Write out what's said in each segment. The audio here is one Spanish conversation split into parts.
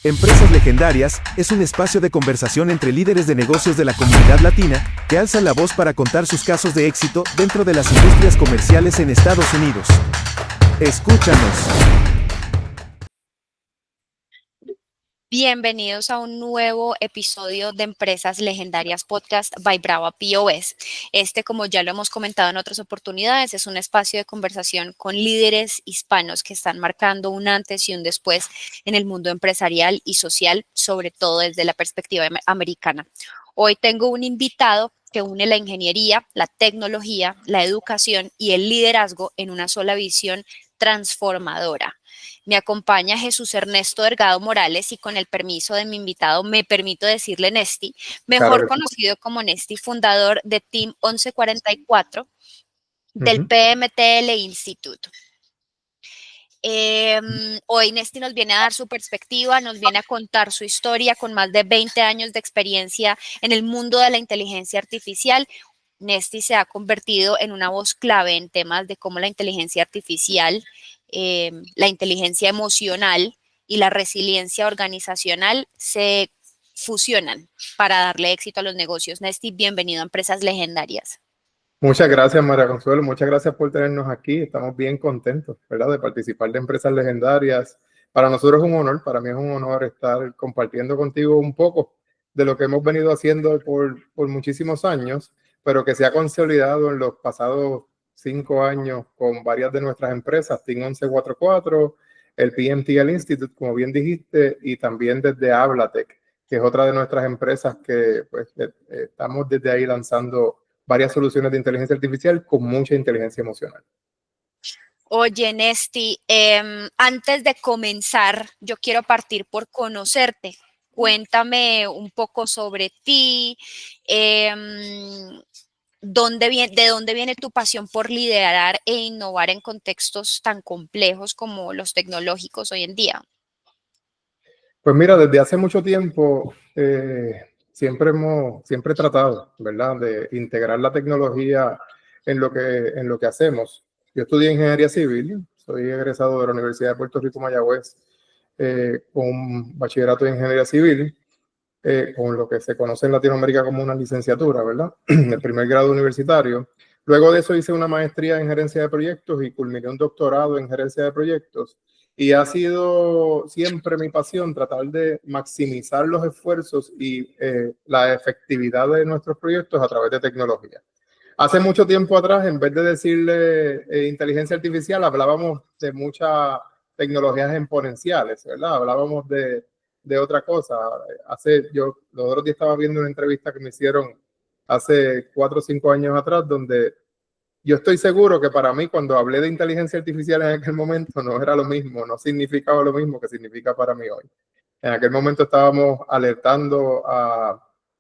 Empresas Legendarias es un espacio de conversación entre líderes de negocios de la comunidad latina que alzan la voz para contar sus casos de éxito dentro de las industrias comerciales en Estados Unidos. Escúchanos. Bienvenidos a un nuevo episodio de Empresas Legendarias Podcast by Brava POS. Como ya lo hemos comentado en otras oportunidades, es un espacio de conversación con líderes hispanos que están marcando un antes y un después en el mundo empresarial y social, sobre todo desde la perspectiva americana. Hoy tengo un invitado que une la ingeniería, la tecnología, la educación y el liderazgo en una sola visión transformadora. Me acompaña Jesús Ernesto Delgado Morales y con el permiso de mi invitado me permito decirle Nesti, mejor conocido como Nesti, fundador de Team 1144 del PMTL Institute. Hoy Nesti nos viene a dar su perspectiva, nos viene a contar su historia con más de 20 años de experiencia en el mundo de la inteligencia artificial. Nesti se ha convertido en una voz clave en temas de cómo la inteligencia artificial, la inteligencia emocional y la resiliencia organizacional se fusionan para darle éxito a los negocios. Nesti, bienvenido a Empresas Legendarias. Muchas gracias, María Consuelo. Muchas gracias por tenernos aquí. Estamos bien contentos, ¿verdad?, de participar de Empresas Legendarias. Para nosotros es un honor, para mí es un honor estar compartiendo contigo un poco de lo que hemos venido haciendo por muchísimos años, pero que se ha consolidado en los pasados 5 años con varias de nuestras empresas, Team 1144, el PMTL Institute, como bien dijiste, y también desde Hablatech, que es otra de nuestras empresas que pues, estamos desde ahí lanzando varias soluciones de inteligencia artificial con mucha inteligencia emocional. Oye, Nesti, antes de comenzar, yo quiero partir por conocerte. Cuéntame un poco sobre ti, ¿de dónde viene tu pasión por liderar e innovar en contextos tan complejos como los tecnológicos hoy en día? Pues mira, desde hace mucho tiempo siempre he tratado, ¿verdad?, de integrar la tecnología en lo que hacemos. Yo estudié ingeniería civil, soy egresado de la Universidad de Puerto Rico, Mayagüez, con un bachillerato en ingeniería civil, con lo que se conoce en Latinoamérica como una licenciatura, ¿verdad?, el primer grado universitario. Luego de eso hice una maestría en gerencia de proyectos y culminé un doctorado en gerencia de proyectos. Y ha sido siempre mi pasión tratar de maximizar los esfuerzos y la efectividad de nuestros proyectos a través de tecnología. Hace mucho tiempo atrás, en vez de decirle inteligencia artificial, hablábamos de muchas tecnologías exponenciales, ¿verdad? Hablábamos de otra cosa. Los otros días estaba viendo una entrevista que me hicieron hace 4 o 5 años atrás, donde yo estoy seguro que para mí, cuando hablé de inteligencia artificial en aquel momento, no era lo mismo, no significaba lo mismo que significa para mí hoy. En aquel momento estábamos alertando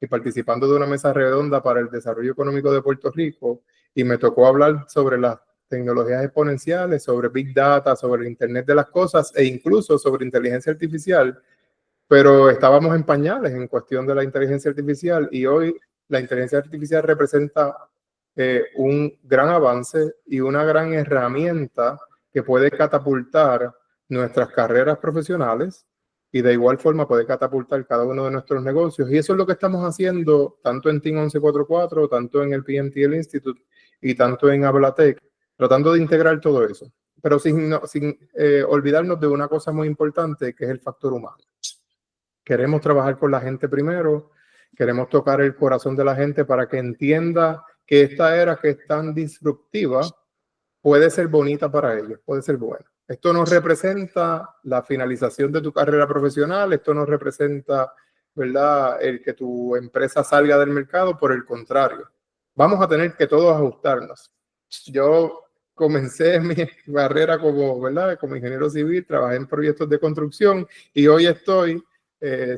y participando de una mesa redonda para el desarrollo económico de Puerto Rico, y me tocó hablar sobre las tecnologías exponenciales, sobre Big Data, sobre el Internet de las cosas e incluso sobre inteligencia artificial, pero estábamos en pañales en cuestión de la inteligencia artificial, y hoy la inteligencia artificial representa un gran avance y una gran herramienta que puede catapultar nuestras carreras profesionales y de igual forma puede catapultar cada uno de nuestros negocios. Y eso es lo que estamos haciendo tanto en Team 1144, tanto en el PMTL Institute y tanto en Hablatech, tratando de integrar todo eso, pero sin olvidarnos de una cosa muy importante, que es el factor humano. Queremos trabajar con la gente primero, queremos tocar el corazón de la gente para que entienda que esta era que es tan disruptiva puede ser bonita para ellos, puede ser buena. Esto no representa la finalización de tu carrera profesional, esto no representa, ¿verdad?, el que tu empresa salga del mercado, por el contrario. Vamos a tener que todos ajustarnos. Yo comencé mi carrera ¿verdad?, como ingeniero civil, trabajé en proyectos de construcción y hoy estoy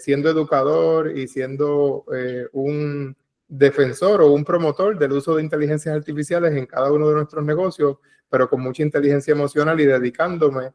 siendo educador y siendo un defensor o un promotor del uso de inteligencias artificiales en cada uno de nuestros negocios, pero con mucha inteligencia emocional y dedicándome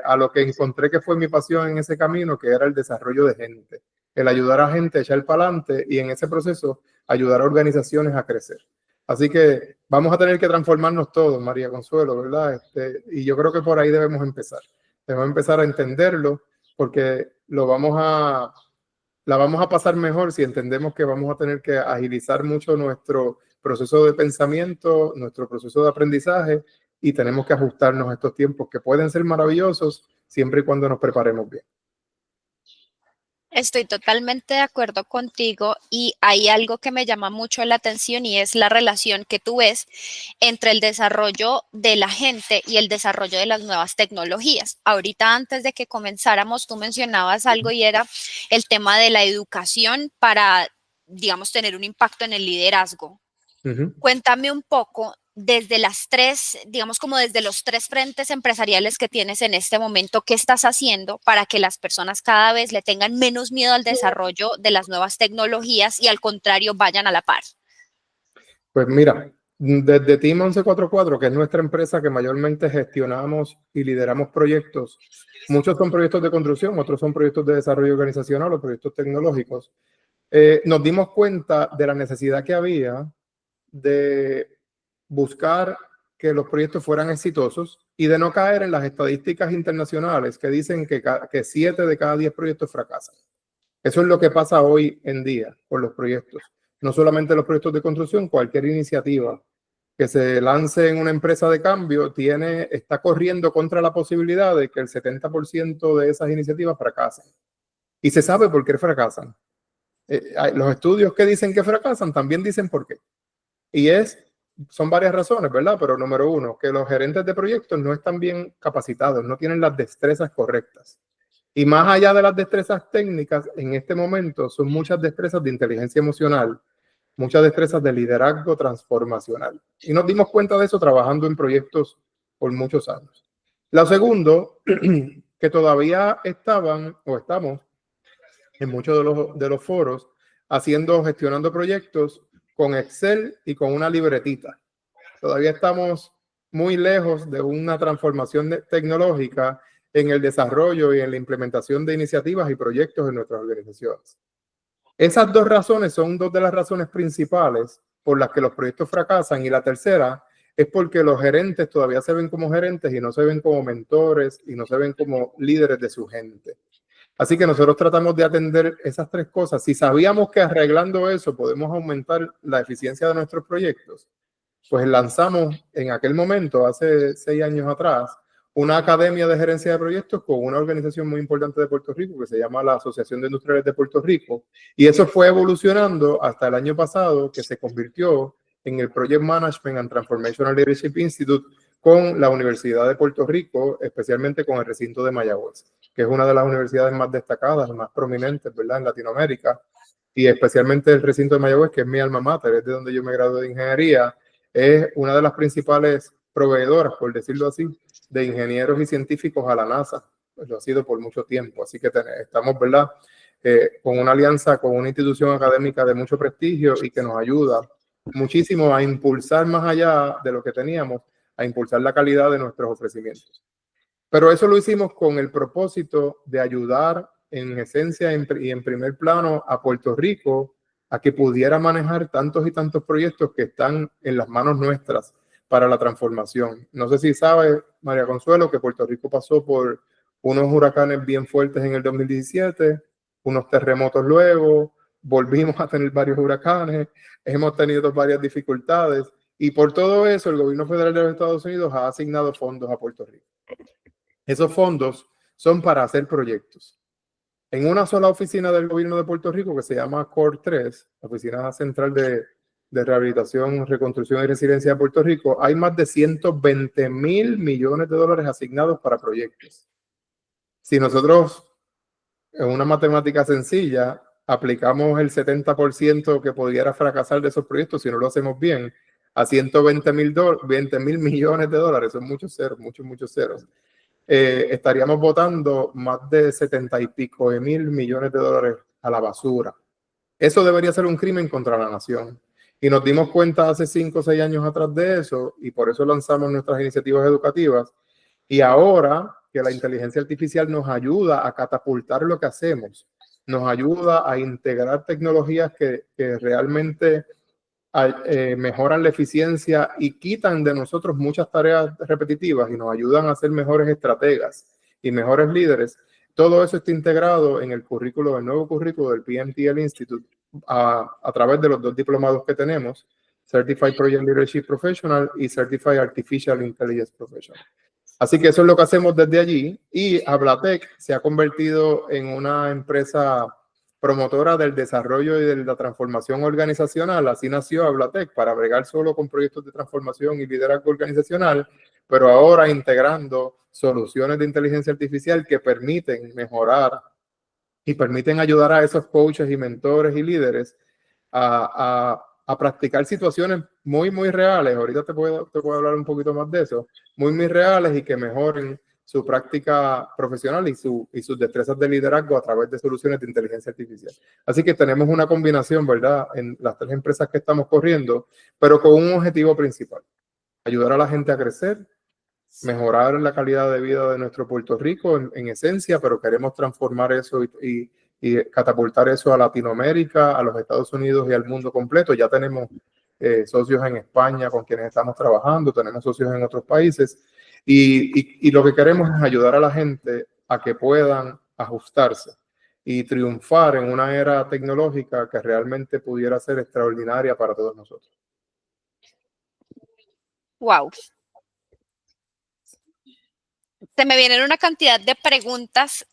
a lo que encontré que fue mi pasión en ese camino, que era el desarrollo de gente, el ayudar a gente a echar para adelante y en ese proceso ayudar a organizaciones a crecer. Así que vamos a tener que transformarnos todos, María Consuelo, ¿verdad? Y yo creo que por ahí debemos empezar. Debemos empezar a entenderlo, porque la vamos a pasar mejor si entendemos que vamos a tener que agilizar mucho nuestro proceso de pensamiento, nuestro proceso de aprendizaje, y tenemos que ajustarnos a estos tiempos que pueden ser maravillosos siempre y cuando nos preparemos bien. Estoy totalmente de acuerdo contigo y hay algo que me llama mucho la atención y es la relación que tú ves entre el desarrollo de la gente y el desarrollo de las nuevas tecnologías. Ahorita antes de que comenzáramos tú mencionabas algo y era el tema de la educación para, digamos, tener un impacto en el liderazgo. Cuéntame un poco desde las tres, digamos como desde los tres frentes empresariales que tienes en este momento, ¿qué estás haciendo para que las personas cada vez le tengan menos miedo al desarrollo de las nuevas tecnologías y al contrario vayan a la par? Pues mira, desde Team 1144, que es nuestra empresa que mayormente gestionamos y lideramos proyectos, muchos son proyectos de construcción, otros son proyectos de desarrollo organizacional o proyectos tecnológicos, nos dimos cuenta de la necesidad que había de buscar que los proyectos fueran exitosos y de no caer en las estadísticas internacionales que dicen que 7 de cada 10 proyectos fracasan. Eso es lo que pasa hoy en día con los proyectos. No solamente los proyectos de construcción, cualquier iniciativa que se lance en una empresa de cambio está corriendo contra la posibilidad de que el 70% de esas iniciativas fracasen. Y se sabe por qué fracasan. Los estudios que dicen que fracasan también dicen por qué. Y son varias razones, ¿verdad? Pero número uno, que los gerentes de proyectos no están bien capacitados, no tienen las destrezas correctas. Y más allá de las destrezas técnicas, en este momento son muchas destrezas de inteligencia emocional, muchas destrezas de liderazgo transformacional. Y nos dimos cuenta de eso trabajando en proyectos por muchos años. Lo segundo, que todavía estamos en muchos de los foros gestionando proyectos con Excel y con una libretita. Todavía estamos muy lejos de una transformación tecnológica en el desarrollo y en la implementación de iniciativas y proyectos en nuestras organizaciones. Esas dos razones son dos de las razones principales por las que los proyectos fracasan, y la tercera es porque los gerentes todavía se ven como gerentes y no se ven como mentores y no se ven como líderes de su gente. Así que nosotros tratamos de atender esas tres cosas. Si sabíamos que arreglando eso podemos aumentar la eficiencia de nuestros proyectos, pues lanzamos en aquel momento, hace 6 años atrás, una academia de gerencia de proyectos con una organización muy importante de Puerto Rico que se llama la Asociación de Industriales de Puerto Rico. Y eso fue evolucionando hasta el año pasado, que se convirtió en el Project Management and Transformational Leadership Institute con la Universidad de Puerto Rico, especialmente con el recinto de Mayagüez, que es una de las universidades más destacadas, más prominentes, ¿verdad?, en Latinoamérica, y especialmente el recinto de Mayagüez, que es mi alma mater, es de donde yo me gradué de ingeniería, es una de las principales proveedoras, por decirlo así, de ingenieros y científicos a la NASA. Pues lo ha sido por mucho tiempo, así que estamos, ¿verdad?, con una alianza con una institución académica de mucho prestigio y que nos ayuda muchísimo a impulsar más allá de lo que teníamos, a impulsar la calidad de nuestros ofrecimientos. Pero eso lo hicimos con el propósito de ayudar en esencia y en primer plano a Puerto Rico a que pudiera manejar tantos y tantos proyectos que están en las manos nuestras para la transformación. No sé si sabe, María Consuelo, que Puerto Rico pasó por unos huracanes bien fuertes en el 2017, unos terremotos luego, volvimos a tener varios huracanes, hemos tenido varias dificultades, y por todo eso el gobierno federal de los Estados Unidos ha asignado fondos a Puerto Rico. Esos fondos son para hacer proyectos. En una sola oficina del gobierno de Puerto Rico, que se llama CORE 3, la Oficina Central de Rehabilitación, Reconstrucción y Resiliencia de Puerto Rico, hay más de 120,000 millones de dólares asignados para proyectos. Si nosotros, en una matemática sencilla, aplicamos el 70% que pudiera fracasar de esos proyectos si no lo hacemos bien, a 120,000 millones de dólares, son muchos ceros, muchos ceros. Estaríamos botando más de 70 y pico de mil millones de dólares a la basura. Eso debería ser un crimen contra la nación. Y nos dimos cuenta hace 5 o 6 años atrás de eso, y por eso lanzamos nuestras iniciativas educativas. Y ahora que la inteligencia artificial nos ayuda a catapultar lo que hacemos, nos ayuda a integrar tecnologías que realmente mejoran la eficiencia y quitan de nosotros muchas tareas repetitivas y nos ayudan a ser mejores estrategas y mejores líderes, Todo eso está integrado en el currículo, el nuevo currículo del PMTL Institute a través de los 2 diplomados que tenemos, Certified Project Leadership Professional y Certified Artificial Intelligence Professional. Así que eso es lo que hacemos desde allí, y Hablatec se ha convertido en una empresa promotora del desarrollo y de la transformación organizacional. Así nació Hablatec, para bregar solo con proyectos de transformación y liderazgo organizacional, pero ahora integrando soluciones de inteligencia artificial que permiten mejorar y permiten ayudar a esos coaches y mentores y líderes a practicar situaciones muy, muy reales. Ahorita te puedo hablar un poquito más de eso, muy, muy reales, y que mejoren su práctica profesional y sus destrezas de liderazgo a través de soluciones de inteligencia artificial. Así que tenemos una combinación, ¿verdad?, en las 3 empresas que estamos corriendo, pero con un objetivo principal: ayudar a la gente a crecer, mejorar la calidad de vida de nuestro Puerto Rico en esencia, pero queremos transformar eso y catapultar eso a Latinoamérica, a los Estados Unidos y al mundo completo. Ya tenemos socios en España con quienes estamos trabajando, tenemos socios en otros países, y lo que queremos es ayudar a la gente a que puedan ajustarse y triunfar en una era tecnológica que realmente pudiera ser extraordinaria para todos nosotros. Wow. Se me vienen una cantidad de preguntas,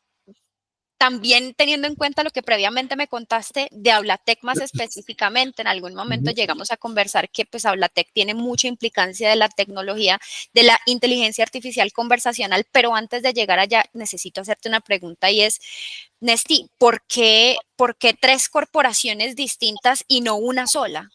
también teniendo en cuenta lo que previamente me contaste de Hablatec más específicamente. En algún momento llegamos a conversar que pues Hablatec tiene mucha implicancia de la tecnología, de la inteligencia artificial conversacional, pero antes de llegar allá necesito hacerte una pregunta, y es, Nesty, ¿por qué 3 corporaciones distintas y no una sola?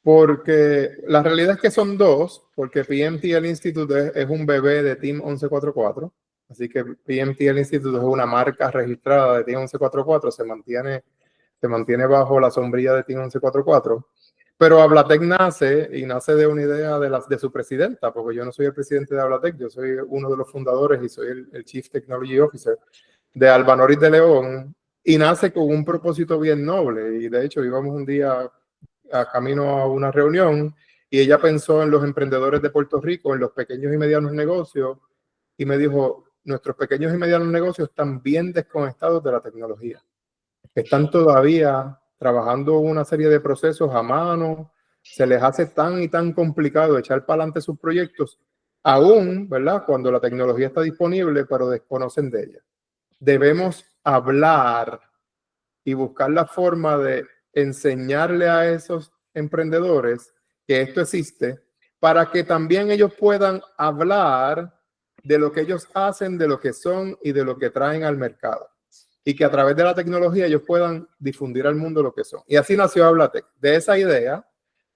Porque la realidad es que son 2, porque PMTL Institute es un bebé de Team 1144. Así que PMTL Institute es una marca registrada de Team 1144, se mantiene bajo la sombrilla de Team 1144. Pero Hablatec nace de una idea de su presidenta, porque yo no soy el presidente de Hablatec, yo soy uno de los fundadores y soy el Chief Technology Officer de Alba Noris de León, y nace con un propósito bien noble. Y de hecho íbamos un día a camino a una reunión y ella pensó en los emprendedores de Puerto Rico, en los pequeños y medianos negocios, y me dijo: nuestros pequeños y medianos negocios están bien desconectados de la tecnología. Están todavía trabajando una serie de procesos a mano, se les hace tan y tan complicado echar para adelante sus proyectos, aún, ¿verdad?, cuando la tecnología está disponible, pero desconocen de ella. Debemos hablar y buscar la forma de enseñarle a esos emprendedores que esto existe, para que también ellos puedan hablar de lo que ellos hacen, de lo que son y de lo que traen al mercado, y que a través de la tecnología ellos puedan difundir al mundo lo que son. Y así nació Hablatec, de esa idea,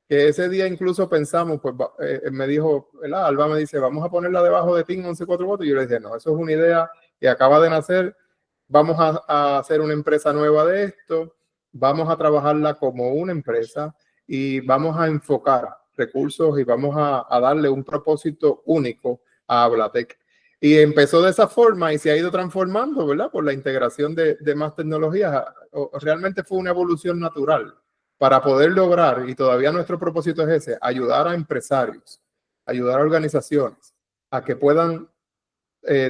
que ese día incluso pensamos, pues me dijo, ¿verdad?, Alba me dice: vamos a ponerla debajo de Team 1144, y yo le dije: no, eso es una idea que acaba de nacer, vamos a hacer una empresa nueva de esto, vamos a trabajarla como una empresa y vamos a enfocar recursos y vamos a darle un propósito único a Hablatec. Y empezó de esa forma y se ha ido transformando, ¿verdad?, por la integración de más tecnologías. Realmente fue una evolución natural para poder lograr, y todavía nuestro propósito es ese: ayudar a empresarios, ayudar a organizaciones a que puedan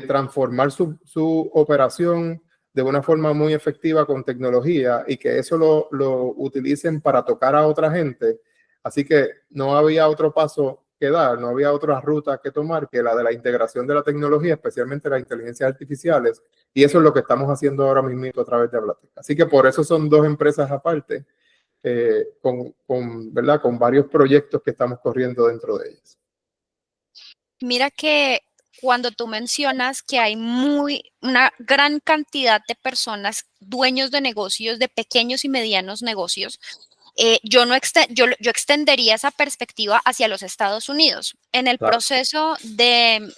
transformar su operación de una forma muy efectiva con tecnología, y que eso lo utilicen para tocar a otra gente. Así que no había otro paso que dar, no había otra ruta que tomar que la de la integración de la tecnología, especialmente las inteligencias artificiales, y eso es lo que estamos haciendo ahora mismo a través de Hablatec. Así que por eso son 2 empresas aparte, ¿verdad?, con varios proyectos que estamos corriendo dentro de ellas. Mira que cuando tú mencionas que hay una gran cantidad de personas, dueños de negocios, de pequeños y medianos negocios, yo extendería esa perspectiva hacia los Estados Unidos. En el Claro. proceso de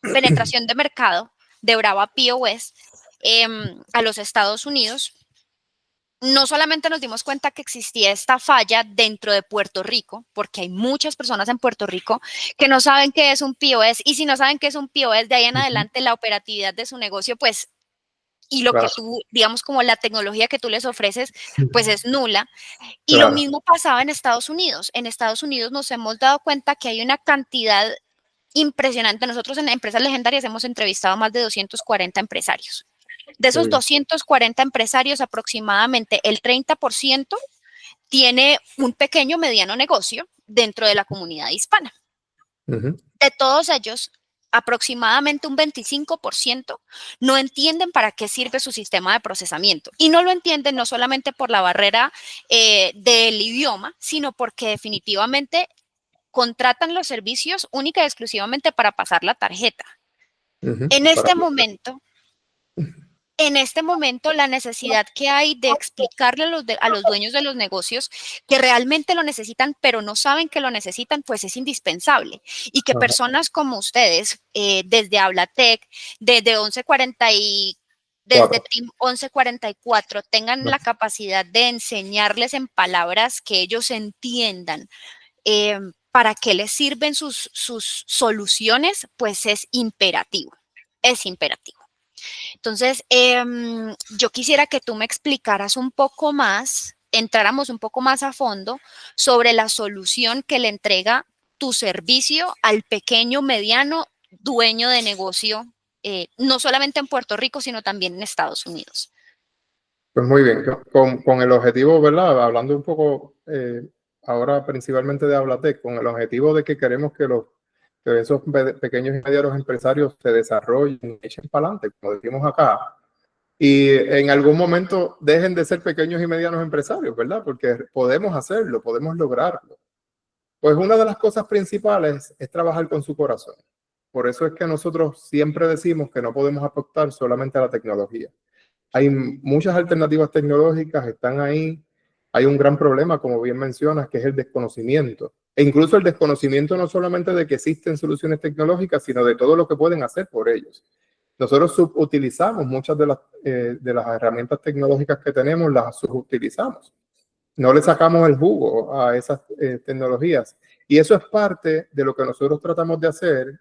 penetración de mercado de Brava POS a los Estados Unidos, no solamente nos dimos cuenta que existía esta falla dentro de Puerto Rico, porque hay muchas personas en Puerto Rico que no saben qué es un POS, y si no saben qué es un POS, de ahí en adelante la operatividad de su negocio, pues, y lo que tú, digamos, como la tecnología que tú les ofreces, pues es nula. Y lo mismo pasaba en Estados Unidos. En Estados Unidos nos hemos dado cuenta que hay una cantidad impresionante. Nosotros en Empresas Legendarias hemos entrevistado a más de 240 empresarios. De esos 240 empresarios, aproximadamente el 30% tiene un pequeño o mediano negocio dentro de la comunidad hispana. De todos ellos, aproximadamente un 25% no entienden para qué sirve su sistema de procesamiento. Y no lo entienden no solamente por la barrera del idioma, sino porque definitivamente contratan los servicios única y exclusivamente para pasar la tarjeta. En este momento, la necesidad que hay de explicarle a los dueños de los negocios que realmente lo necesitan, pero no saben que lo necesitan, pues es indispensable. Y que personas como ustedes, desde Hablatec, desde Team 1144, tengan la capacidad de enseñarles en palabras que ellos entiendan para qué les sirven sus soluciones, pues es imperativo. Es imperativo. Entonces, yo quisiera que tú me explicaras un poco más, entráramos un poco más a fondo sobre la solución que le entrega tu servicio al pequeño, mediano dueño de negocio, no solamente en Puerto Rico, sino también en Estados Unidos. Pues muy bien, con el objetivo, ¿verdad? Hablando un poco ahora principalmente de Hablatec, con el objetivo de que queremos que esos pequeños y medianos empresarios se desarrollen y echen para adelante, como decimos acá, y en algún momento dejen de ser pequeños y medianos empresarios, ¿verdad? Porque podemos hacerlo, podemos lograrlo. Pues una de las cosas principales es trabajar con su corazón. Por eso es que nosotros siempre decimos que no podemos apostar solamente a la tecnología. Hay muchas alternativas tecnológicas, están ahí. Hay un gran problema, como bien mencionas, que es el desconocimiento. E incluso el desconocimiento no solamente de que existen soluciones tecnológicas, sino de todo lo que pueden hacer por ellos. Nosotros subutilizamos muchas de las herramientas tecnológicas que tenemos, las subutilizamos. No le sacamos el jugo a esas tecnologías. Y eso es parte de lo que nosotros tratamos de hacer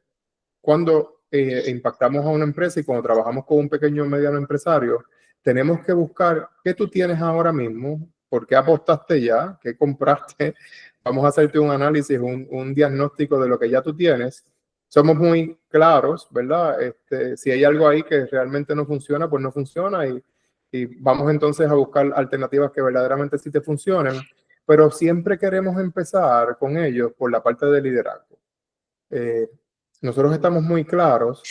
cuando impactamos a una empresa y cuando trabajamos con un pequeño o mediano empresario. Tenemos que buscar qué tú tienes ahora mismo, por qué apostaste ya, qué compraste. Vamos a hacerte un análisis, un diagnóstico de lo que ya tú tienes. Somos muy claros, ¿verdad? Si hay algo ahí que realmente no funciona, pues no funciona y vamos entonces a buscar alternativas que verdaderamente sí te funcionen, pero siempre queremos empezar con ellos por la parte de liderazgo. Nosotros estamos muy claros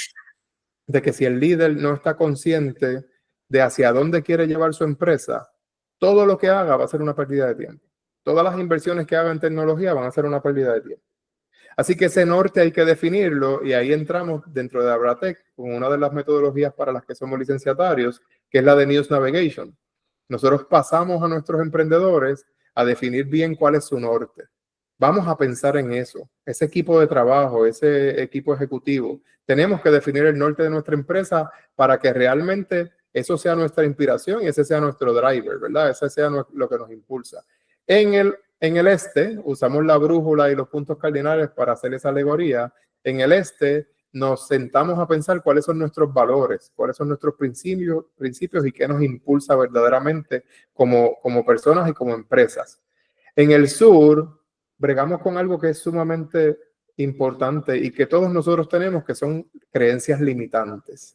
de que si el líder no está consciente de hacia dónde quiere llevar su empresa, todo lo que haga va a ser una pérdida de tiempo. Todas las inversiones que haga en tecnología van a ser una pérdida de tiempo. Así que ese norte hay que definirlo y ahí entramos dentro de Hablatec con una de las metodologías para las que somos licenciatarios, que es la de News Navigation. Nosotros pasamos a nuestros emprendedores a definir bien cuál es su norte. Vamos a pensar en eso, ese equipo de trabajo, ese equipo ejecutivo. Tenemos que definir el norte de nuestra empresa para que realmente eso sea nuestra inspiración y ese sea nuestro driver, ¿verdad? Ese sea lo que nos impulsa. En el este, usamos la brújula y los puntos cardinales para hacer esa alegoría. En el este, nos sentamos a pensar cuáles son nuestros valores, cuáles son nuestros principios y qué nos impulsa verdaderamente como personas y como empresas. En el sur, bregamos con algo que es sumamente importante y que todos nosotros tenemos, que son creencias limitantes.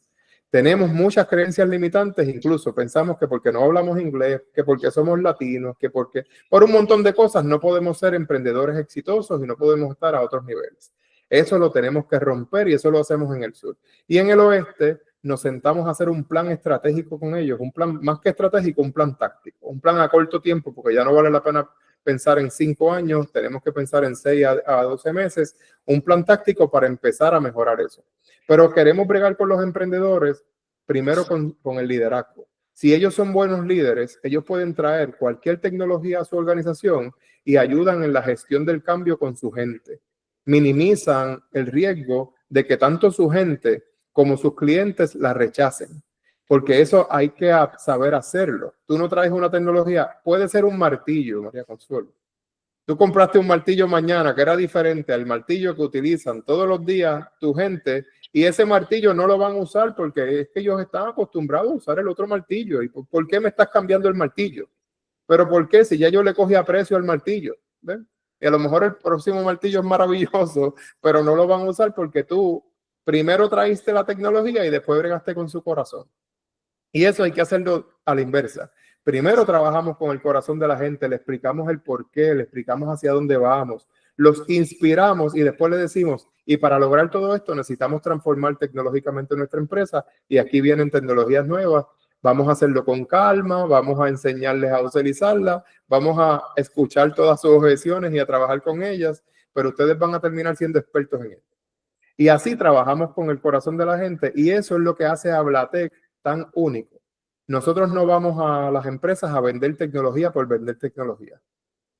Tenemos muchas creencias limitantes, incluso pensamos que porque no hablamos inglés, que porque somos latinos, que porque por un montón de cosas no podemos ser emprendedores exitosos y no podemos estar a otros niveles. Eso lo tenemos que romper y eso lo hacemos en el sur. Y en el oeste nos sentamos a hacer un plan estratégico con ellos, un plan más que estratégico, un plan táctico, un plan a corto tiempo, porque ya no vale la pena pensar en 5 años, tenemos que pensar en 6 a 12 meses, un plan táctico para empezar a mejorar eso. Pero queremos bregar con los emprendedores, primero con el liderazgo. Si ellos son buenos líderes, ellos pueden traer cualquier tecnología a su organización y ayudan en la gestión del cambio con su gente. Minimizan el riesgo de que tanto su gente como sus clientes la rechacen. Porque eso hay que saber hacerlo. Tú no traes una tecnología, puede ser un martillo, María Consuelo. Tú compraste un martillo mañana que era diferente al martillo que utilizan todos los días tu gente y ese martillo no lo van a usar porque es que ellos están acostumbrados a usar el otro martillo. ¿Y por qué me estás cambiando el martillo? ¿Pero por qué? Si ya yo le cogí aprecio al martillo. ¿Ven? Y a lo mejor el próximo martillo es maravilloso, pero no lo van a usar porque tú primero traíste la tecnología y después bregaste con su corazón. Y eso hay que hacerlo a la inversa. Primero trabajamos con el corazón de la gente, le explicamos el por qué, le explicamos hacia dónde vamos, los inspiramos y después le decimos, y para lograr todo esto necesitamos transformar tecnológicamente nuestra empresa y aquí vienen tecnologías nuevas. Vamos a hacerlo con calma, vamos a enseñarles a utilizarla, vamos a escuchar todas sus objeciones y a trabajar con ellas, pero ustedes van a terminar siendo expertos en esto. Y así trabajamos con el corazón de la gente y eso es lo que hace a Blatec tan único. Nosotros no vamos a las empresas a vender tecnología por vender tecnología.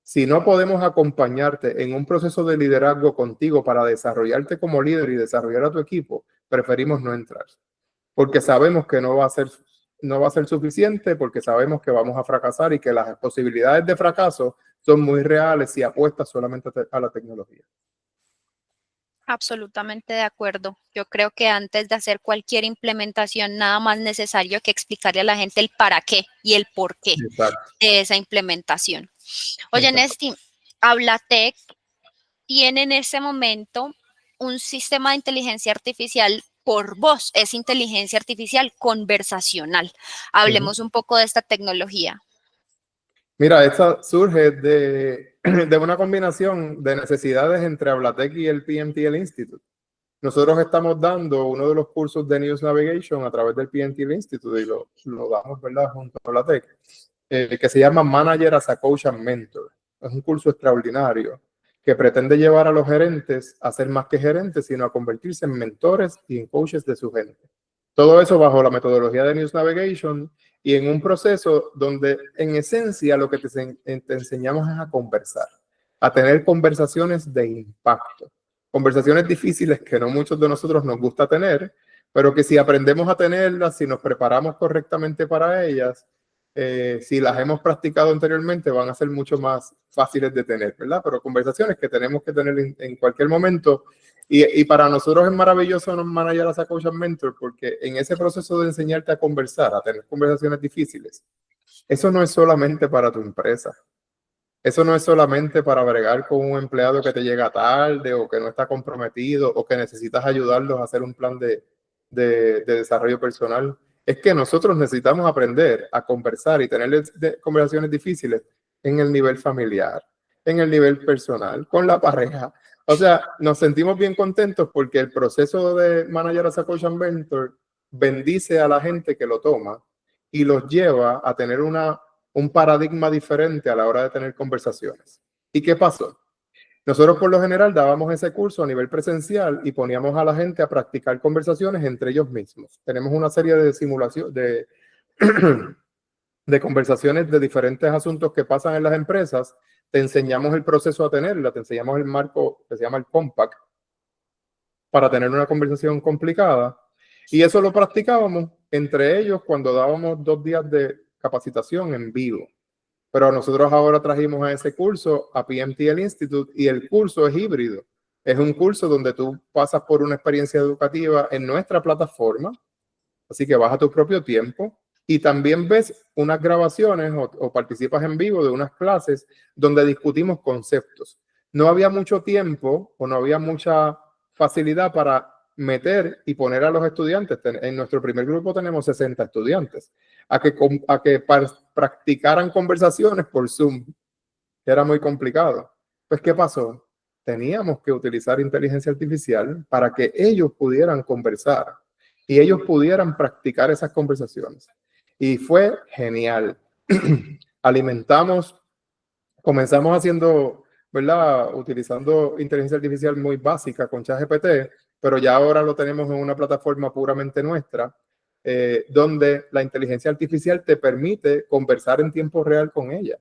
Si no podemos acompañarte en un proceso de liderazgo contigo para desarrollarte como líder y desarrollar a tu equipo, preferimos no entrar. Porque sabemos que no va a ser suficiente, porque sabemos que vamos a fracasar y que las posibilidades de fracaso son muy reales si apuestas solamente a la tecnología. Absolutamente de acuerdo. Yo creo que antes de hacer cualquier implementación, nada más necesario que explicarle a la gente el para qué y el por qué de esa implementación. Oye, Nesty, Ablatec tiene en ese momento un sistema de inteligencia artificial por voz, es inteligencia artificial conversacional. Hablemos un poco de esta tecnología. Mira, esta surge de una combinación de necesidades entre Ablatec y el PMTL Institute. Nosotros estamos dando uno de los cursos de News Navigation a través del PMTL Institute y lo damos, ¿verdad?, junto a Ablatec, que se llama Manager as a Coach and Mentor. Es un curso extraordinario que pretende llevar a los gerentes a ser más que gerentes, sino a convertirse en mentores y en coaches de su gente. Todo eso bajo la metodología de News Navigation y en un proceso donde en esencia lo que te enseñamos es a conversar, a tener conversaciones de impacto. Conversaciones difíciles que no muchos de nosotros nos gusta tener, pero que si aprendemos a tenerlas, si nos preparamos correctamente para ellas, si las hemos practicado anteriormente, van a ser mucho más fáciles de tener, ¿verdad? Pero conversaciones que tenemos que tener en cualquier momento. Y para nosotros es maravilloso Manager as a Coach and Mentor porque en ese proceso de enseñarte a conversar, a tener conversaciones difíciles, eso no es solamente para tu empresa. Eso no es solamente para bregar con un empleado que te llega tarde o que no está comprometido o que necesitas ayudarlos a hacer un plan de desarrollo personal. Es que nosotros necesitamos aprender a conversar y tener conversaciones difíciles en el nivel familiar, en el nivel personal, con la pareja. O sea, nos sentimos bien contentos porque el proceso de Manager as a Coach and Mentor bendice a la gente que lo toma y los lleva a tener un paradigma diferente a la hora de tener conversaciones. ¿Y qué pasó? Nosotros por lo general dábamos ese curso a nivel presencial y poníamos a la gente a practicar conversaciones entre ellos mismos. Tenemos una serie de simulaciones, de conversaciones de diferentes asuntos que pasan en las empresas. Te enseñamos el proceso a tenerla, te enseñamos el marco que se llama el compact para tener una conversación complicada. Y eso lo practicábamos entre ellos cuando dábamos 2 días de capacitación en vivo. Pero nosotros ahora trajimos a ese curso a PMTL Institute y el curso es híbrido. Es un curso donde tú pasas por una experiencia educativa en nuestra plataforma, así que vas a tu propio tiempo y también ves unas grabaciones o participas en vivo de unas clases donde discutimos conceptos. No había mucho tiempo o no había mucha facilidad para meter y poner a los estudiantes. En nuestro primer grupo tenemos 60 estudiantes a que practicaran conversaciones por Zoom. Era muy complicado. Pues, ¿qué pasó? Teníamos que utilizar inteligencia artificial para que ellos pudieran conversar y ellos pudieran practicar esas conversaciones. Y fue genial. Comenzamos haciendo, ¿verdad?, utilizando inteligencia artificial muy básica con ChatGPT, pero ya ahora lo tenemos en una plataforma puramente nuestra, donde la inteligencia artificial te permite conversar en tiempo real con ella.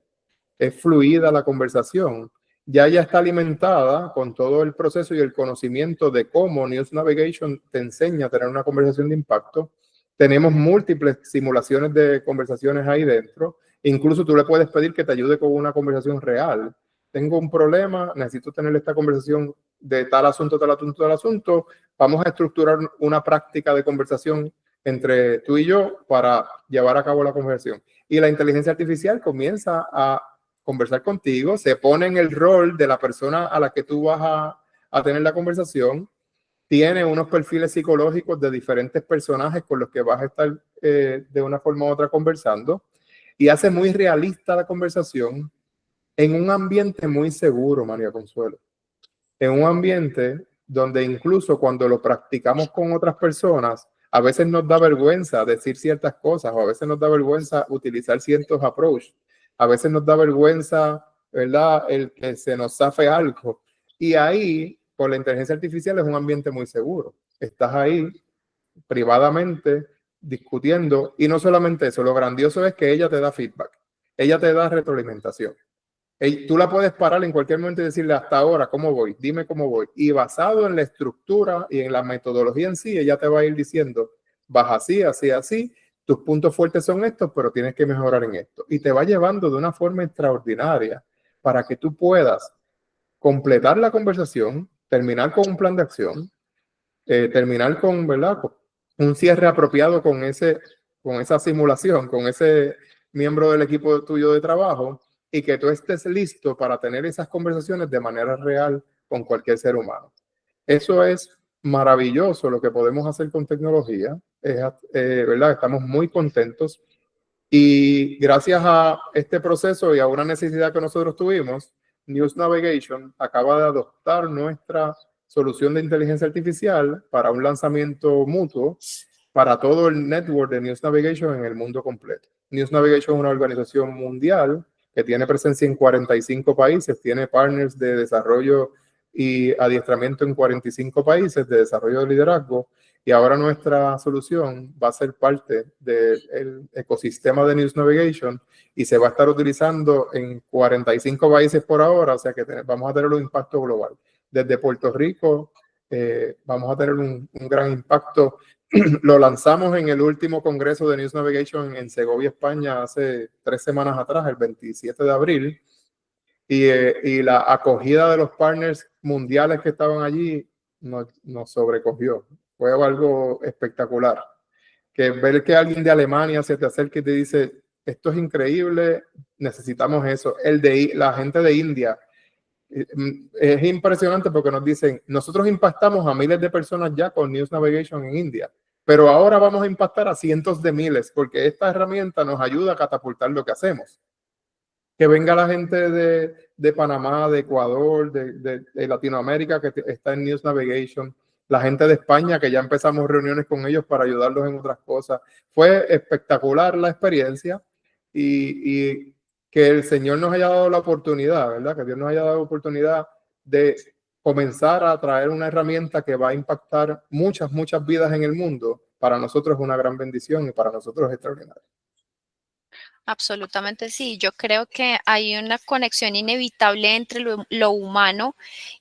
Es fluida la conversación. Ya está alimentada con todo el proceso y el conocimiento de cómo News Navigation te enseña a tener una conversación de impacto. Tenemos múltiples simulaciones de conversaciones ahí dentro. Incluso tú le puedes pedir que te ayude con una conversación real. Tengo un problema, necesito tener esta conversación de tal asunto, tal asunto, tal asunto. Vamos a estructurar una práctica de conversación entre tú y yo para llevar a cabo la conversación. Y la inteligencia artificial comienza a conversar contigo, se pone en el rol de la persona a la que tú vas a tener la conversación, tiene unos perfiles psicológicos de diferentes personajes con los que vas a estar de una forma u otra conversando, y hace muy realista la conversación en un ambiente muy seguro, María Consuelo. En un ambiente donde incluso cuando lo practicamos con otras personas, a veces nos da vergüenza decir ciertas cosas, o a veces nos da vergüenza utilizar ciertos approaches, a veces nos da vergüenza, ¿verdad?, el que se nos zafe algo. Y ahí, por la inteligencia artificial, es un ambiente muy seguro. Estás ahí privadamente discutiendo, y no solamente eso, lo grandioso es que ella te da feedback, ella te da retroalimentación. Tú la puedes parar en cualquier momento y decirle hasta ahora, ¿cómo voy? Dime cómo voy. Y basado en la estructura y en la metodología en sí, ella te va a ir diciendo, vas así, así, así, tus puntos fuertes son estos, pero tienes que mejorar en esto. Y te va llevando de una forma extraordinaria para que tú puedas completar la conversación, terminar con un plan de acción, terminar con, ¿verdad?, con un cierre apropiado con esa simulación, con ese miembro del equipo tuyo de trabajo, y que tú estés listo para tener esas conversaciones de manera real con cualquier ser humano. Eso es maravilloso lo que podemos hacer con tecnología, ¿verdad? Estamos muy contentos, y gracias a este proceso y a una necesidad que nosotros tuvimos, News Navigation acaba de adoptar nuestra solución de inteligencia artificial para un lanzamiento mutuo para todo el network de News Navigation en el mundo completo. News Navigation es una organización mundial que tiene presencia en 45 países, tiene partners de desarrollo y adiestramiento en 45 países de desarrollo de liderazgo, y ahora nuestra solución va a ser parte del ecosistema de News Navigation y se va a estar utilizando en 45 países por ahora, o sea que vamos a tener un impacto global. Desde Puerto Rico vamos a tener un gran impacto. Lo lanzamos en el último congreso de News Navigation en Segovia, España, hace 3 semanas atrás, el 27 de abril, y la acogida de los partners mundiales que estaban allí nos sobrecogió. Fue algo espectacular. Que ver que alguien de Alemania se te acerque y te dice, esto es increíble, necesitamos eso. La gente de India, es impresionante porque nos dicen, nosotros impactamos a miles de personas ya con News Navigation en India, pero ahora vamos a impactar a cientos de miles porque esta herramienta nos ayuda a catapultar lo que hacemos. Que venga la gente de Panamá, de Ecuador, de Latinoamérica que está en News Navigation, la gente de España que ya empezamos reuniones con ellos para ayudarlos en otras cosas. Fue espectacular la experiencia, y que el Señor nos haya dado la oportunidad, ¿verdad? Que Dios nos haya dado la oportunidad de comenzar a traer una herramienta que va a impactar muchas, muchas vidas en el mundo. Para nosotros es una gran bendición y para nosotros es extraordinario. Absolutamente sí. Yo creo que hay una conexión inevitable entre lo humano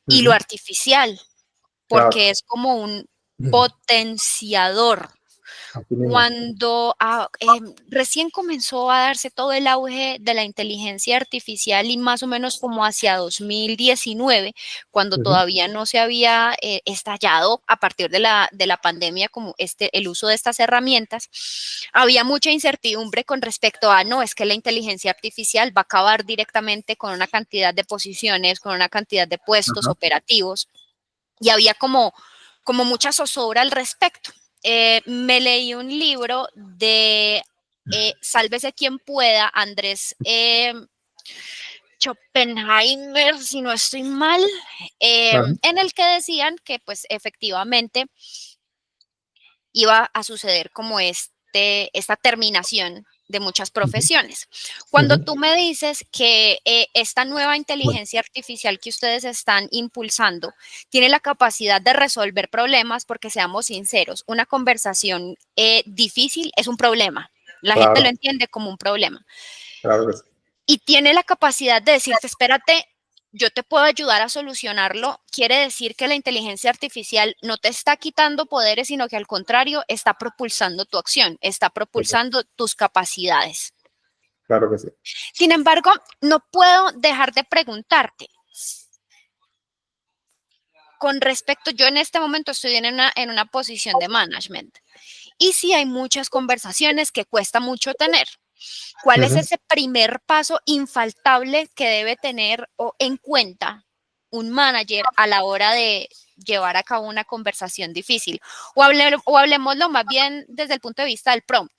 y lo artificial, porque Claro. es como un potenciador. Cuando recién comenzó a darse todo el auge de la inteligencia artificial y más o menos como hacia 2019, cuando todavía no se había estallado a partir de la pandemia como el uso de estas herramientas, había mucha incertidumbre con respecto a, no, es que la inteligencia artificial va a acabar directamente con una cantidad de posiciones, con una cantidad de puestos operativos, y había como mucha zozobra al respecto. Me leí un libro de Sálvese quien pueda, Andrés Schopenhauer, si no estoy mal, en el que decían que pues efectivamente iba a suceder como esta terminación de muchas profesiones. Cuando tú me dices que esta nueva inteligencia artificial que ustedes están impulsando tiene la capacidad de resolver problemas, porque seamos sinceros, una conversación difícil es un problema. La gente lo entiende como un problema. Claro que sí. Y tiene la capacidad de decirte, espérate, yo te puedo ayudar a solucionarlo. Quiere decir que la inteligencia artificial no te está quitando poderes, sino que al contrario está propulsando tu acción, está propulsando tus capacidades. Claro que sí. Sin embargo, no puedo dejar de preguntarte, con respecto, yo en este momento estoy en una posición de management, y sí hay muchas conversaciones que cuesta mucho tener. ¿Cuál es ese primer paso infaltable que debe tener en cuenta un manager a la hora de llevar a cabo una conversación difícil? O hablemoslo más bien desde el punto de vista del prompt.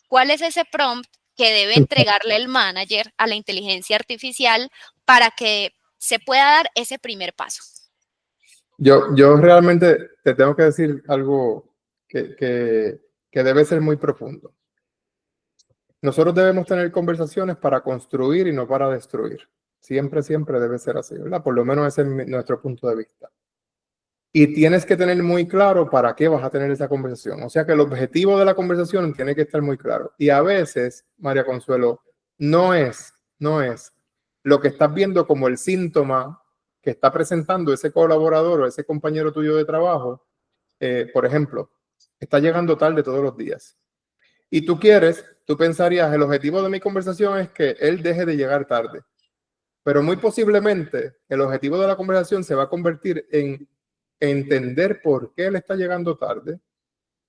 ¿Cuál es ese prompt que debe entregarle el manager a la inteligencia artificial para que se pueda dar ese primer paso? Yo realmente te tengo que decir algo que debe ser muy profundo. Nosotros debemos tener conversaciones para construir y no para destruir. Siempre, siempre debe ser así, ¿verdad? Por lo menos ese es nuestro punto de vista. Y tienes que tener muy claro para qué vas a tener esa conversación. O sea que el objetivo de la conversación tiene que estar muy claro. Y a veces, María Consuelo, no es lo que estás viendo como el síntoma que está presentando ese colaborador o ese compañero tuyo de trabajo. Por ejemplo, está llegando tarde todos los días. Y tú pensarías, el objetivo de mi conversación es que él deje de llegar tarde. Pero muy posiblemente el objetivo de la conversación se va a convertir en entender por qué él está llegando tarde,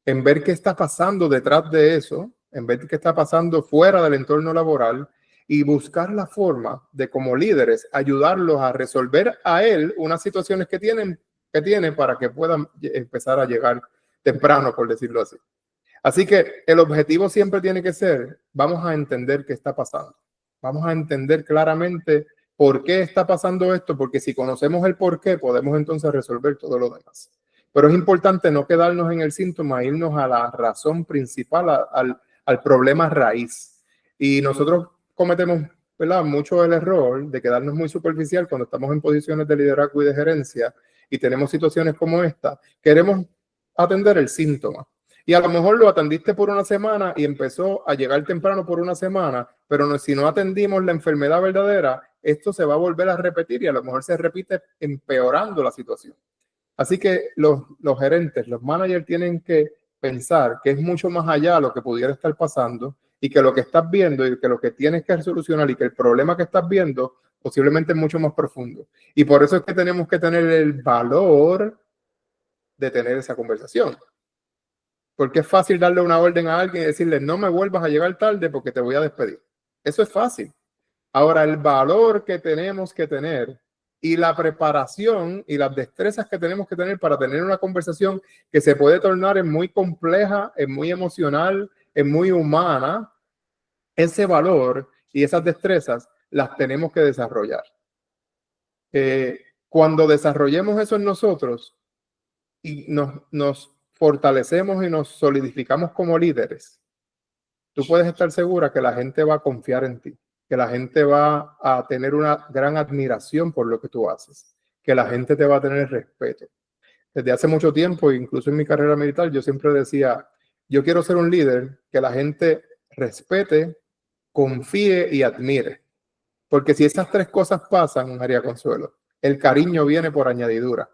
en ver qué está pasando detrás de eso, en ver qué está pasando fuera del entorno laboral y buscar la forma de, como líderes, ayudarlos a resolver a él unas situaciones que tiene para que puedan empezar a llegar temprano, por decirlo así. Así que el objetivo siempre tiene que ser, vamos a entender qué está pasando. Vamos a entender claramente por qué está pasando esto, porque si conocemos el por qué, podemos entonces resolver todo lo demás. Pero es importante no quedarnos en el síntoma, irnos a la razón principal, al problema raíz. Y nosotros cometemos, ¿verdad?, mucho el error de quedarnos muy superficial cuando estamos en posiciones de liderazgo y de gerencia y tenemos situaciones como esta. Queremos atender el síntoma. Y a lo mejor lo atendiste por una semana y empezó a llegar temprano por una semana, pero si no atendimos la enfermedad verdadera, esto se va a volver a repetir y a lo mejor se repite empeorando la situación. Así que los gerentes, los managers tienen que pensar que es mucho más allá de lo que pudiera estar pasando y que lo que estás viendo y que lo que tienes que solucionar y que el problema que estás viendo posiblemente es mucho más profundo. Y por eso es que tenemos que tener el valor de tener esa conversación. Porque es fácil darle una orden a alguien y decirle, no me vuelvas a llegar tarde porque te voy a despedir. Eso es fácil. Ahora, el valor que tenemos que tener y la preparación y las destrezas que tenemos que tener para tener una conversación que se puede tornar en muy compleja, en muy emocional, en muy humana, ese valor y esas destrezas las tenemos que desarrollar. Cuando desarrollemos eso en nosotros y nos fortalecemos y nos solidificamos como líderes, tú puedes estar segura que la gente va a confiar en ti, que la gente va a tener una gran admiración por lo que tú haces, que la gente te va a tener respeto. Desde hace mucho tiempo, incluso en mi carrera militar, yo siempre decía, yo quiero ser un líder que la gente respete, confíe y admire. Porque si esas tres cosas pasan, María Consuelo, el cariño viene por añadidura.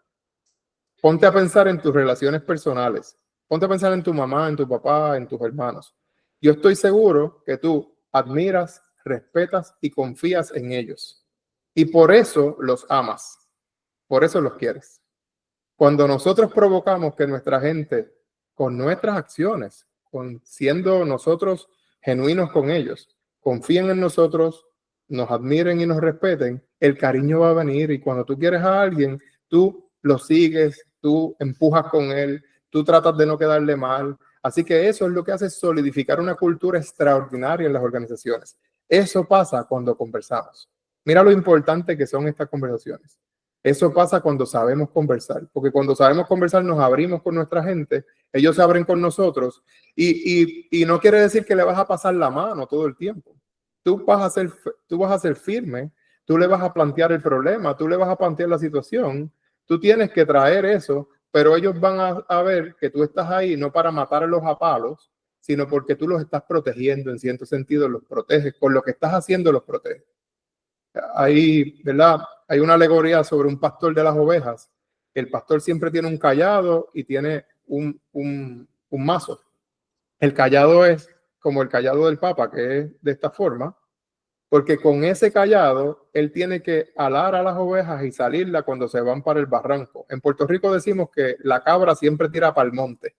Ponte a pensar en tus relaciones personales. Ponte a pensar en tu mamá, en tu papá, en tus hermanos. Yo estoy seguro que tú admiras, respetas y confías en ellos. Y por eso los amas. Por eso los quieres. Cuando nosotros provocamos que nuestra gente, con nuestras acciones, siendo nosotros genuinos con ellos, confíen en nosotros, nos admiren y nos respeten, el cariño va a venir. Y cuando tú quieres a alguien, tú lo sigues, tú empujas con él, tú tratas de no quedarle mal. Así que eso es lo que hace solidificar una cultura extraordinaria en las organizaciones. Eso pasa cuando conversamos. Mira lo importante que son estas conversaciones. Eso pasa cuando sabemos conversar, porque cuando sabemos conversar nos abrimos con nuestra gente, ellos se abren con nosotros y no quiere decir que le vas a pasar la mano todo el tiempo. Tú vas a ser firme, tú le vas a plantear el problema, tú le vas a plantear la situación. Tú tienes que traer eso, pero ellos van a ver que tú estás ahí no para matarlos a palos, sino porque tú los estás protegiendo, en cierto sentido los proteges, con lo que estás haciendo los proteges. Ahí, ¿verdad? Hay una alegoría sobre un pastor de las ovejas. El pastor siempre tiene un cayado y tiene un mazo. El cayado es como el cayado del Papa, que es de esta forma, porque con ese cayado él tiene que alar a las ovejas y salirla cuando se van para el barranco. En Puerto Rico decimos que la cabra siempre tira para el monte.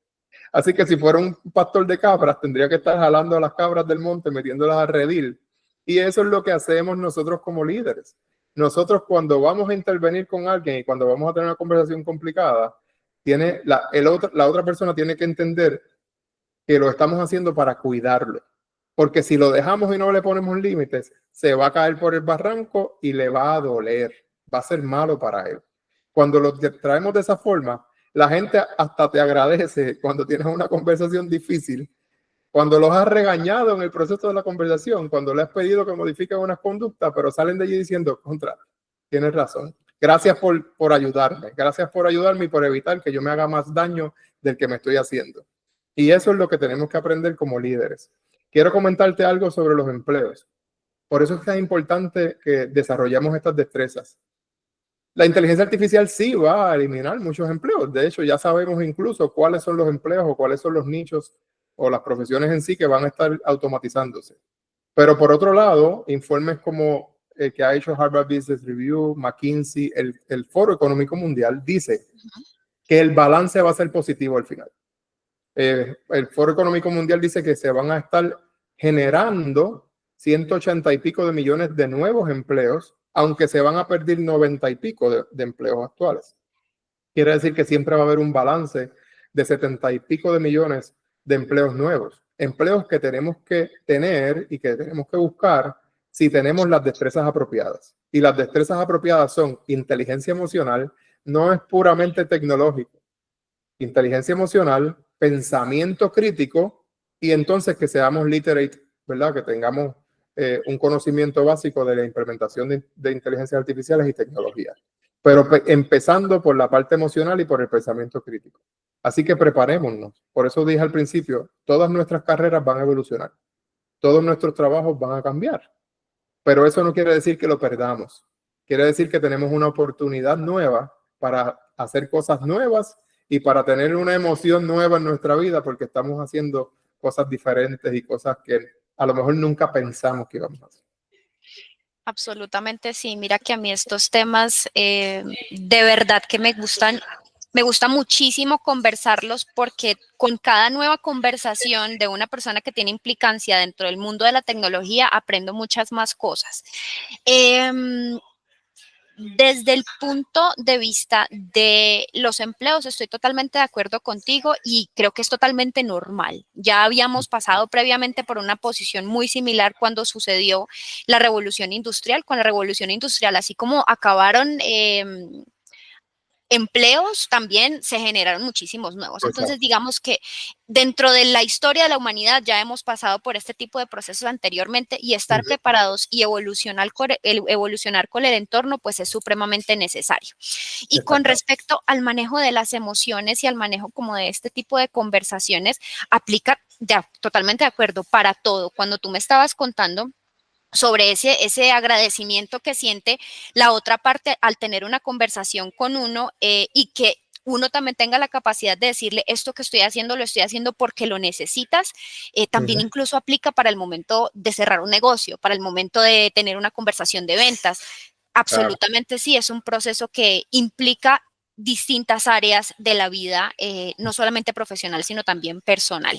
Así que si fuera un pastor de cabras, tendría que estar jalando a las cabras del monte, metiéndolas a redil. Y eso es lo que hacemos nosotros como líderes. Nosotros cuando vamos a intervenir con alguien y cuando vamos a tener una conversación complicada, la otra persona tiene que entender que lo estamos haciendo para cuidarlo. Porque si lo dejamos y no le ponemos límites, se va a caer por el barranco y le va a doler. Va a ser malo para él. Cuando lo traemos de esa forma, la gente hasta te agradece cuando tienes una conversación difícil, cuando los has regañado en el proceso de la conversación, cuando le has pedido que modifiquen unas conductas, pero salen de allí diciendo, contra, tienes razón. Gracias por ayudarme. Gracias por ayudarme y por evitar que yo me haga más daño del que me estoy haciendo. Y eso es lo que tenemos que aprender como líderes. Quiero comentarte algo sobre los empleos. Por eso es tan importante que desarrollemos estas destrezas. La inteligencia artificial sí va a eliminar muchos empleos. De hecho, ya sabemos incluso cuáles son los empleos o cuáles son los nichos o las profesiones en sí que van a estar automatizándose. Pero por otro lado, informes como el que ha hecho Harvard Business Review, McKinsey, el Foro Económico Mundial, dice que el balance va a ser positivo al final. El Foro Económico Mundial dice que se van a estar generando 180 y pico de millones de nuevos empleos, aunque se van a perder 90 y pico de empleos actuales. Quiere decir que siempre va a haber un balance de 70 y pico de millones de empleos nuevos. Empleos que tenemos que tener y que tenemos que buscar si tenemos las destrezas apropiadas. Y las destrezas apropiadas son inteligencia emocional, no es puramente tecnológico. Inteligencia emocional, pensamiento crítico y entonces que seamos literate, ¿verdad? Que tengamos un conocimiento básico de la implementación de inteligencias artificiales y tecnologías. Pero empezando por la parte emocional y por el pensamiento crítico. Así que preparémonos. Por eso dije al principio, todas nuestras carreras van a evolucionar. Todos nuestros trabajos van a cambiar. Pero eso no quiere decir que lo perdamos. Quiere decir que tenemos una oportunidad nueva para hacer cosas nuevas y para tener una emoción nueva en nuestra vida porque estamos haciendo cosas diferentes y cosas que a lo mejor nunca pensamos que íbamos a hacer. Absolutamente sí. Mira que a mí estos temas de verdad que me gustan. Me gusta muchísimo conversarlos porque con cada nueva conversación de una persona que tiene implicancia dentro del mundo de la tecnología aprendo muchas más cosas. Desde el punto de vista de los empleos, estoy totalmente de acuerdo contigo y creo que es totalmente normal. Ya habíamos pasado previamente por una posición muy similar cuando sucedió la revolución industrial. Con la revolución industrial, así como acabaron empleos, también se generaron muchísimos nuevos. Entonces, digamos que dentro de la historia de la humanidad ya hemos pasado por este tipo de procesos anteriormente y estar preparados y evolucionar con el entorno, pues es supremamente necesario. Y con respecto al manejo de las emociones y al manejo como de este tipo de conversaciones, aplica totalmente de acuerdo para todo. Cuando tú me estabas contando sobre ese agradecimiento que siente la otra parte al tener una conversación con uno y que uno también tenga la capacidad de decirle esto que estoy haciendo, lo estoy haciendo porque lo necesitas, también incluso aplica para el momento de cerrar un negocio, para el momento de tener una conversación de ventas. Absolutamente sí, es un proceso que implica distintas áreas de la vida, no solamente profesional, sino también personal.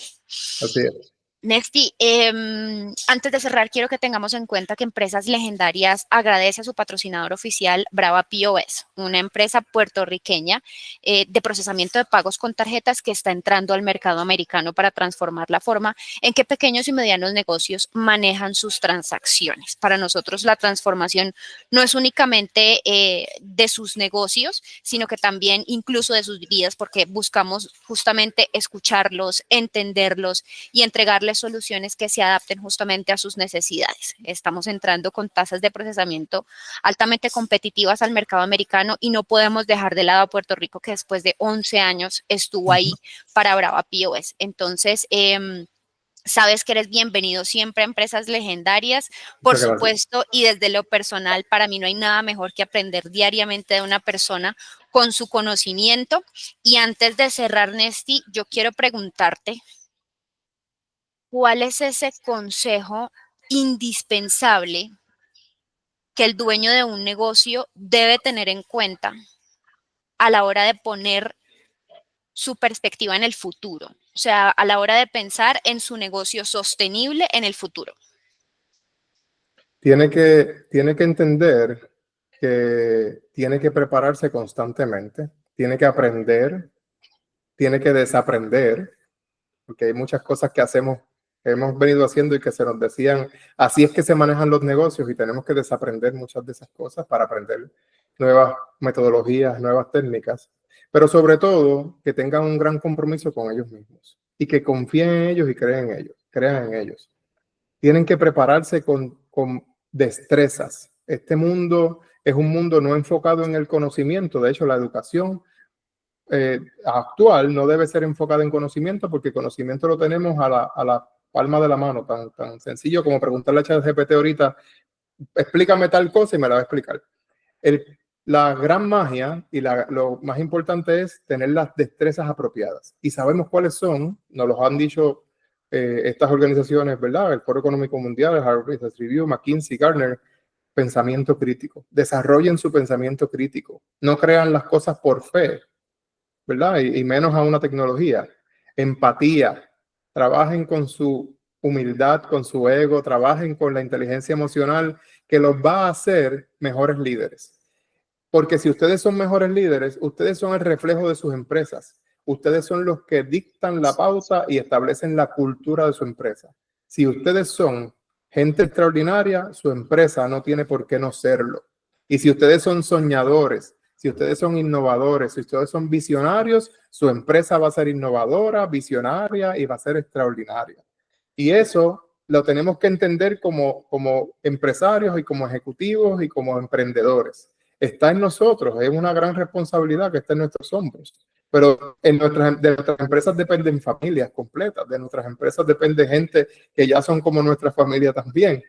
Así es. Nexti, antes de cerrar, quiero que tengamos en cuenta que Empresas Legendarias agradece a su patrocinador oficial, Brava POS, una empresa puertorriqueña de procesamiento de pagos con tarjetas que está entrando al mercado americano para transformar la forma en que pequeños y medianos negocios manejan sus transacciones. Para nosotros, la transformación no es únicamente de sus negocios, sino que también incluso de sus vidas, porque buscamos justamente escucharlos, entenderlos y entregarles soluciones que se adapten justamente a sus necesidades. Estamos entrando con tasas de procesamiento altamente competitivas al mercado americano y no podemos dejar de lado a Puerto Rico, que después de 11 años estuvo ahí para Brava POS. Entonces, sabes que eres bienvenido siempre a Empresas Legendarias, por supuesto, y desde lo personal, para mí no hay nada mejor que aprender diariamente de una persona con su conocimiento. Y antes de cerrar, Nesti, yo quiero preguntarte, ¿cuál es ese consejo indispensable que el dueño de un negocio debe tener en cuenta a la hora de poner su perspectiva en el futuro? O sea, a la hora de pensar en su negocio sostenible en el futuro. Tiene que entender que tiene que prepararse constantemente, tiene que aprender, tiene que desaprender, porque hay muchas cosas que hemos venido haciendo y que se nos decían, así es que se manejan los negocios y tenemos que desaprender muchas de esas cosas para aprender nuevas metodologías, nuevas técnicas, pero sobre todo que tengan un gran compromiso con ellos mismos y que confíen en ellos y crean en ellos. Tienen que prepararse con destrezas. Este mundo es un mundo no enfocado en el conocimiento. De hecho, la educación actual no debe ser enfocada en conocimiento, porque conocimiento lo tenemos a la palma de la mano, tan sencillo como preguntarle a ChatGPT ahorita, explícame tal cosa y me la va a explicar. La gran magia y lo más importante es tener las destrezas apropiadas. Y sabemos cuáles son, nos los han dicho estas organizaciones, ¿verdad? El Foro Económico Mundial, el Harvard Business Review, McKinsey, Gartner. Pensamiento crítico. Desarrollen su pensamiento crítico. No crean las cosas por fe, ¿verdad? Y menos a una tecnología. Empatía. Trabajen con su humildad, con su ego, trabajen con la inteligencia emocional, que los va a hacer mejores líderes. Porque si ustedes son mejores líderes, ustedes son el reflejo de sus empresas. Ustedes son los que dictan la pauta y establecen la cultura de su empresa. Si ustedes son gente extraordinaria, su empresa no tiene por qué no serlo. Y si ustedes son soñadores, si ustedes son innovadores, si ustedes son visionarios, su empresa va a ser innovadora, visionaria y va a ser extraordinaria. Y eso lo tenemos que entender como empresarios y como ejecutivos y como emprendedores. Está en nosotros, es una gran responsabilidad que está en nuestros hombros. Pero de nuestras empresas dependen familias completas, de nuestras empresas depende gente que ya son como nuestra familia también.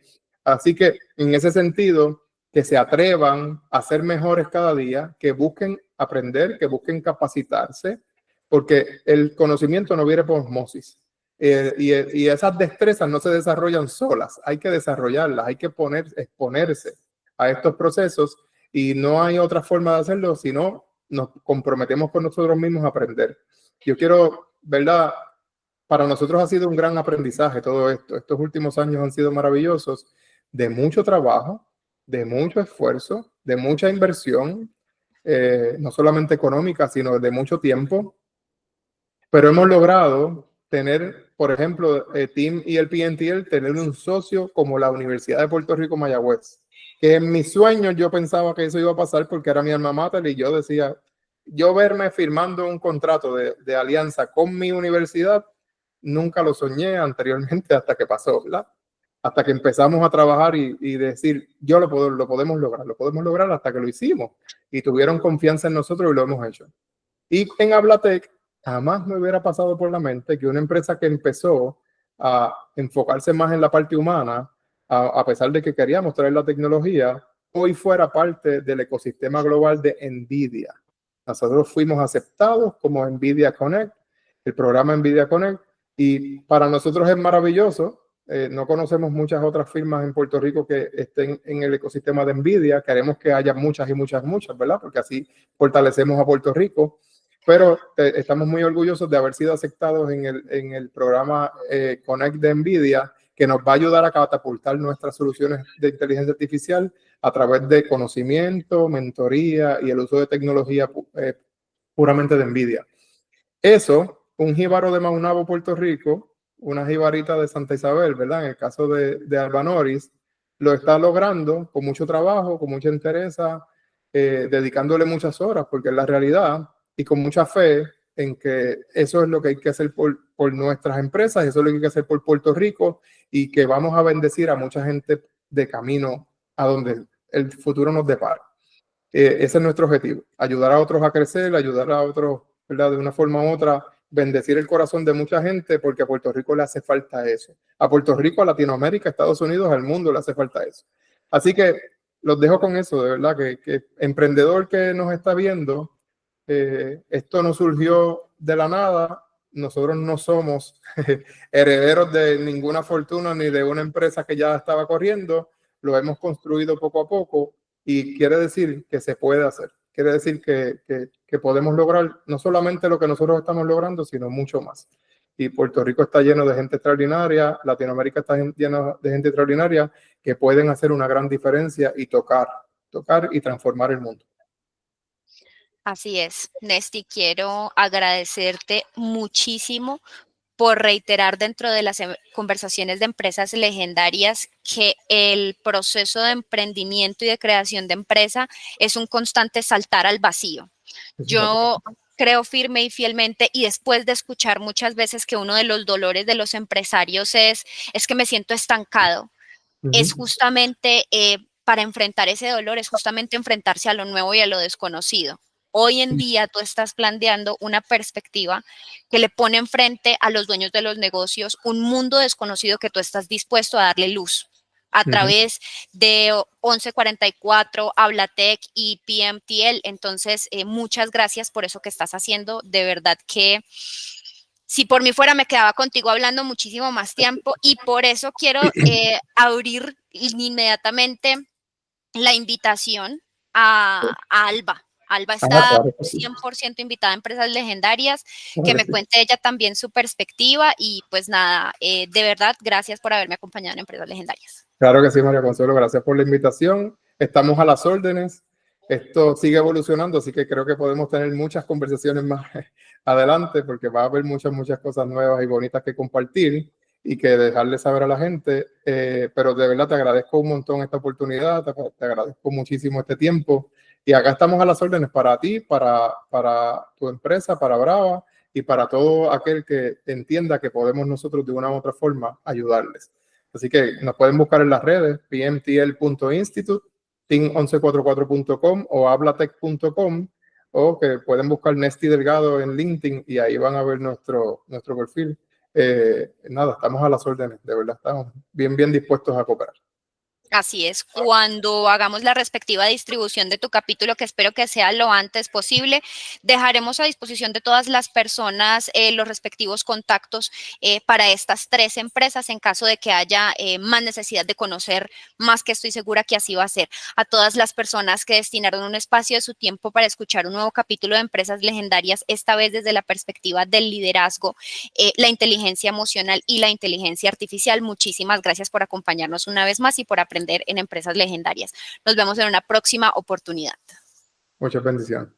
Así que en ese sentido, que se atrevan a ser mejores cada día, que busquen aprender, que busquen capacitarse, porque el conocimiento no viene por osmosis. Y esas destrezas no se desarrollan solas, hay que desarrollarlas, hay que exponerse a estos procesos, y no hay otra forma de hacerlo sino nos comprometemos con nosotros mismos a aprender. Yo quiero, ¿verdad? Para nosotros ha sido un gran aprendizaje todo esto. Estos últimos años han sido maravillosos, de mucho trabajo, de mucho esfuerzo, de mucha inversión, no solamente económica, sino de mucho tiempo. Pero hemos logrado tener, por ejemplo, Team y el PNTL, tener un socio como la Universidad de Puerto Rico Mayagüez, que en mis sueños yo pensaba que eso iba a pasar porque era mi alma mater, y yo decía, yo verme firmando un contrato de alianza con mi universidad, nunca lo soñé anteriormente hasta que pasó, ¿verdad? Hasta que empezamos a trabajar y decir, lo podemos lograr hasta que lo hicimos. Y tuvieron confianza en nosotros y lo hemos hecho. Y en Hablatec, jamás me hubiera pasado por la mente que una empresa que empezó a enfocarse más en la parte humana, a pesar de que queríamos traer la tecnología, hoy fuera parte del ecosistema global de NVIDIA. Nosotros fuimos aceptados como NVIDIA Connect, el programa NVIDIA Connect, y para nosotros es maravilloso. No conocemos muchas otras firmas en Puerto Rico que estén en el ecosistema de NVIDIA. Queremos que haya muchas, ¿verdad? Porque así fortalecemos a Puerto Rico. Pero estamos muy orgullosos de haber sido aceptados en el programa Connect de NVIDIA, que nos va a ayudar a catapultar nuestras soluciones de inteligencia artificial a través de conocimiento, mentoría y el uso de tecnología puramente de NVIDIA. Eso, un jíbaro de Maunabo, Puerto Rico, una jibarita de Santa Isabel, ¿verdad? En el caso de Albanoris, lo está logrando con mucho trabajo, con mucha entereza, dedicándole muchas horas, porque es la realidad, y con mucha fe en que eso es lo que hay que hacer por nuestras empresas, eso es lo que hay que hacer por Puerto Rico, y que vamos a bendecir a mucha gente de camino a donde el futuro nos depara. Ese es nuestro objetivo, ayudar a otros a crecer, ayudar a otros, ¿verdad? De una forma u otra, bendecir el corazón de mucha gente, porque a Puerto Rico le hace falta eso. A Puerto Rico, a Latinoamérica, a Estados Unidos, al mundo le hace falta eso. Así que los dejo con eso, de verdad, que emprendedor que nos está viendo, esto no surgió de la nada. Nosotros no somos herederos de ninguna fortuna ni de una empresa que ya estaba corriendo. Lo hemos construido poco a poco, y quiere decir que se puede hacer. quiere decir que podemos lograr no solamente lo que nosotros estamos logrando, sino mucho más. Y Puerto Rico está lleno de gente extraordinaria, Latinoamérica está lleno de gente extraordinaria que pueden hacer una gran diferencia y tocar y transformar el mundo. Así es, Nesty, quiero agradecerte muchísimo por reiterar dentro de las conversaciones de empresas legendarias que el proceso de emprendimiento y de creación de empresa es un constante saltar al vacío. Yo creo firme y fielmente, y después de escuchar muchas veces que uno de los dolores de los empresarios es que me siento estancado, es justamente para enfrentar ese dolor, es justamente enfrentarse a lo nuevo y a lo desconocido. Hoy en día tú estás planteando una perspectiva que le pone enfrente a los dueños de los negocios un mundo desconocido que tú estás dispuesto a darle luz a través de 1144, Hablatec y PMTL. Entonces, muchas gracias por eso que estás haciendo. De verdad que si por mí fuera me quedaba contigo hablando muchísimo más tiempo, y por eso quiero abrir inmediatamente la invitación a Alba. Alba está Claro que sí. 100% invitada a Empresas Legendarias, Claro que que me sí. cuente ella también su perspectiva, y pues nada, de verdad, gracias por haberme acompañado en Empresas Legendarias. Claro que sí, María Consuelo, gracias por la invitación. Estamos a las órdenes. Esto sigue evolucionando, así que creo que podemos tener muchas conversaciones más adelante, porque va a haber muchas cosas nuevas y bonitas que compartir y que dejarle saber a la gente. Pero de verdad te agradezco un montón esta oportunidad, te agradezco muchísimo este tiempo. Y acá estamos a las órdenes para ti, para tu empresa, para Brava y para todo aquel que entienda que podemos nosotros de una u otra forma ayudarles. Así que nos pueden buscar en las redes, pmtl.institute, team1144.com o hablatech.com, o que pueden buscar Nesty Delgado en LinkedIn y ahí van a ver nuestro perfil. Nada, estamos a las órdenes, de verdad, estamos bien dispuestos a cooperar. Así es, cuando hagamos la respectiva distribución de tu capítulo, que espero que sea lo antes posible, dejaremos a disposición de todas las personas los respectivos contactos para estas 3 empresas en caso de que haya más necesidad de conocer más, que estoy segura que así va a ser. A todas las personas que destinaron un espacio de su tiempo para escuchar un nuevo capítulo de Empresas Legendarias, esta vez desde la perspectiva del liderazgo, la inteligencia emocional y la inteligencia artificial, muchísimas gracias por acompañarnos una vez más y por aprender en Empresas Legendarias. Nos vemos en una próxima oportunidad. Muchas bendiciones.